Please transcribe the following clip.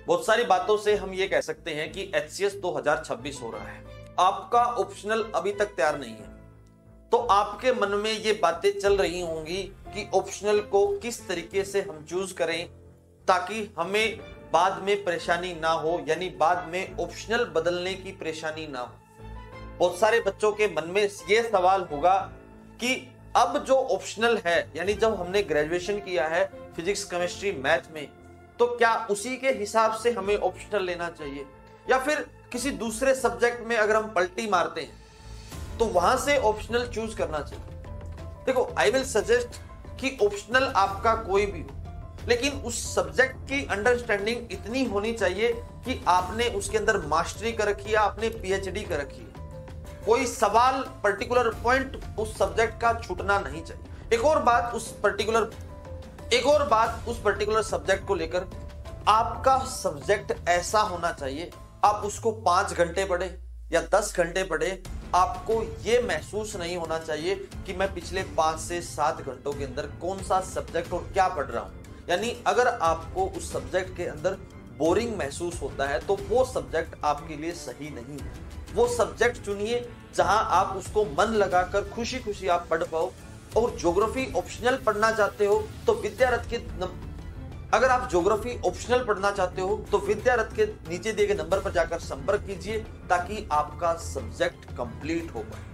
बहुत सारी बातों से हम ये कह सकते हैं कि HCS 2026 हो रहा है, आपका ऑप्शनल अभी तक तैयार नहीं है। तो आपके मन में ये बातें चल रही होंगी कि ऑप्शनल को किस तरीके से हम चूज करें ताकि हमें बाद में परेशानी ना हो, यानी बाद में ऑप्शनल बदलने की परेशानी ना हो। बहुत सारे बच्चों के मन में ये सवाल होगा कि अब जो ऑप्शनल है, यानी जब हमने ग्रेजुएशन किया है फिजिक्स केमिस्ट्री मैथ में, तो क्या उसी के हिसाब से हमें ऑप्शनल लेना चाहिए या फिर किसी दूसरे सब्जेक्ट में अगर हम पलटी मारते हैं तो वहां से ऑप्शनल चूज करना चाहिए। देखो, आई विल सजेस्ट कि ऑप्शनल आपका कोई भी हो, लेकिन उस सब्जेक्ट की अंडरस्टैंडिंग इतनी होनी चाहिए कि आपने उसके अंदर मास्टरी कर रखी है, आपने PhD कर रखी है। कोई सवाल पर्टिकुलर पॉइंट उस सब्जेक्ट का छूटना नहीं चाहिए। एक और बात उस पर्टिकुलर सब्जेक्ट को लेकर, आपका सब्जेक्ट ऐसा होना चाहिए, आप उसको 5 घंटे पढ़े या 10 घंटे पढ़े, आपको यह महसूस नहीं होना चाहिए कि मैं पिछले 5 से 7 घंटों के अंदर कौन सा सब्जेक्ट और क्या पढ़ रहा हूं। यानी अगर आपको उस सब्जेक्ट के अंदर बोरिंग महसूस होता है तो वो सब्जेक्ट आपके लिए सही नहीं है। वो सब्जेक्ट चुनिए जहां आप उसको मन लगाकर खुशी खुशी आप पढ़ पाओ। और ज्योग्राफी ऑप्शनल पढ़ना चाहते हो तो विद्यारथ के अगर आप ज्योग्राफी ऑप्शनल पढ़ना चाहते हो तो विद्यारथ के नीचे दिए गए नंबर पर जाकर संपर्क कीजिए ताकि आपका सब्जेक्ट कंप्लीट हो पाए।